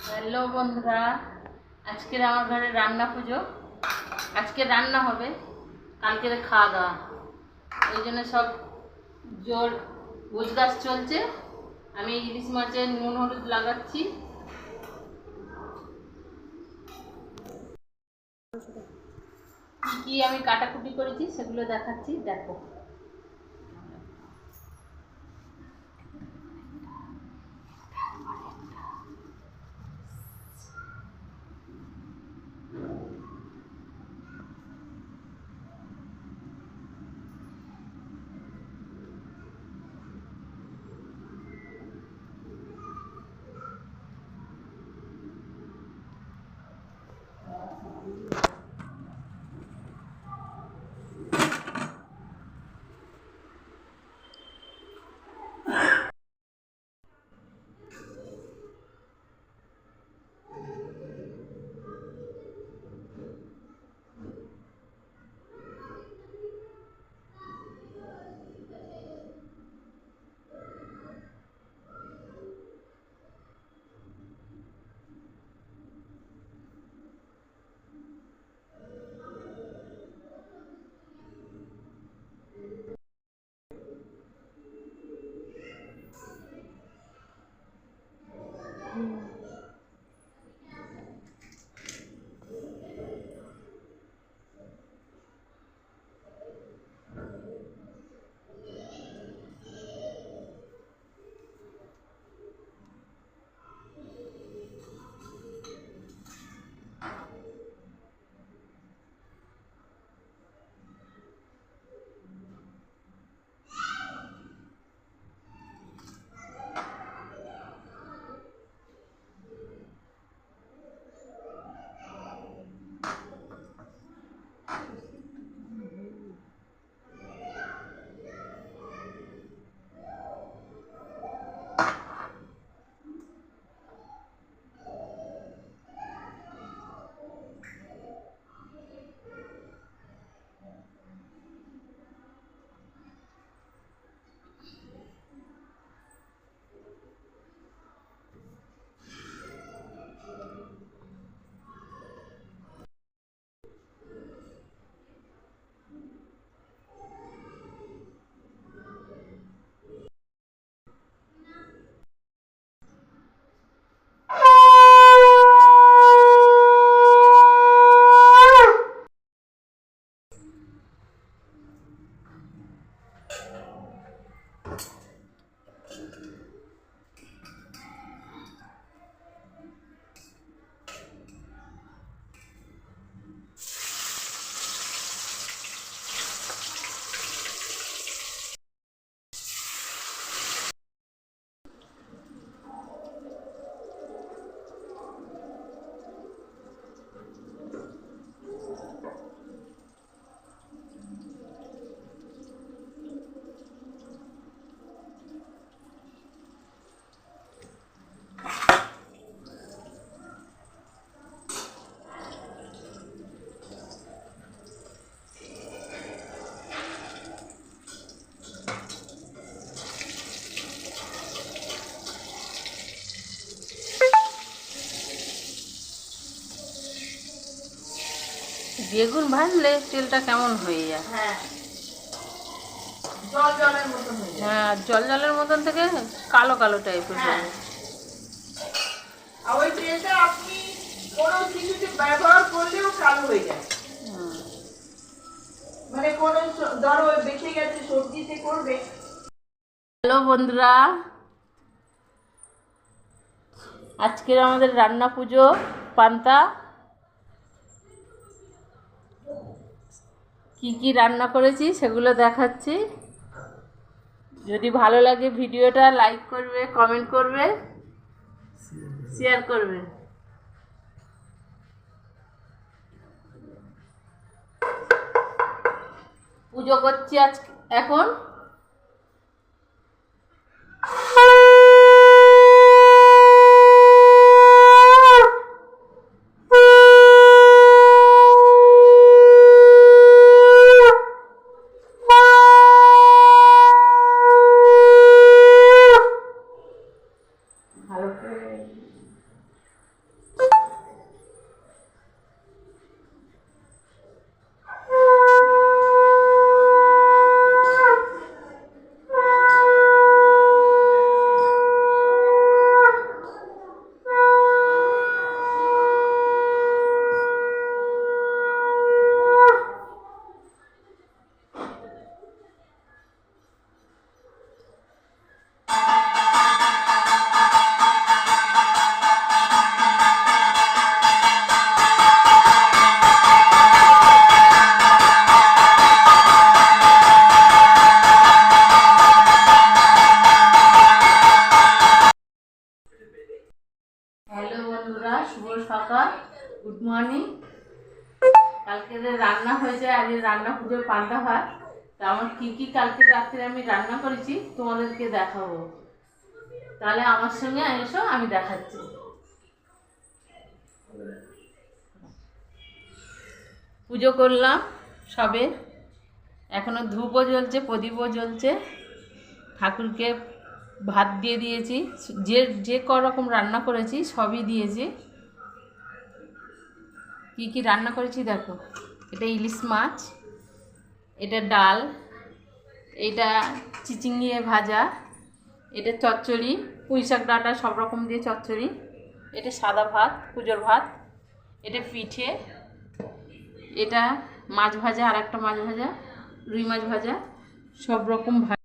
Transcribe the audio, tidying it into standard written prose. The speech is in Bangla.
হ্যালো বন্ধুরা, আজকের আমার ঘরে রান্না পুজো। আজকে রান্না হবে, কালকের খাওয়া দাওয়া। ওই জন্য সব জোর গোছগাছ চলছে। আমি ইলিশ মাছের নুন হলুদ লাগাচ্ছি। কি কি আমি কাটাকুটি করেছি সেগুলো দেখাচ্ছি, দেখো। বেগুন ভাজলে তেলটা কেমন হয়ে যায়। হ্যাঁ, জল জলের মতন হয়ে যায়। হ্যাঁ, জল জলের মতন থেকে কালো কালো টাইপের হ্যাঁ, হবে। আর ওই তেলটা আপনি কোনো কিছুতে ব্যবহার করলেও কালো হয়ে যায়। মানে কোনো ধরো বেঁচে গেছে সবজিতে করবে। হ্যালো বন্ধুরা, আজকের আমাদের রান্না পুজো পান্তা। কি কি রান্না করেছি সেগুলো দেখাচ্ছি। যদি ভালো লাগে ভিডিওটা লাইক করবে, কমেন্ট করবে, শেয়ার করবে। পুজো করছি আজ এখন। ভালো করে হ্যালো বন্ধুরা, শুভ সকাল, গুড মর্নিং। কালকে যে রান্না হয়েছে, আজ রান্না পুজোর পান্তা ভাত। তা আমার কী কী কালকে রাত্রে আমি রান্না করেছি তোমাদেরকে দেখাবো। তাহলে আমার সঙ্গে এসো, আমি দেখাচ্ছি। পুজো করলাম সবে, এখনো ধূপও জ্বলছে, প্রদীপও জ্বলছে। ঠাকুরকে ভাত দিয়ে দিয়েছি, যে যে রকম রান্না করেছি সবই দিয়েছি। কি কি রান্না করেছি দেখো। এটা ইলিশ মাছ, এটা ডাল, এটা চিচিঙ্গিয়ে ভাজা, এটা চচ্চড়ি, পুঁই শাক ডাঁটা সব রকম দিয়ে চচ্চড়ি, এটা সাদা ভাত, পুজোর ভাত, এটা পিঠে, এটা মাছ ভাজা, আর একটা মাছ ভাজা, রুই মাছ ভাজা, সব রকম ভাজা।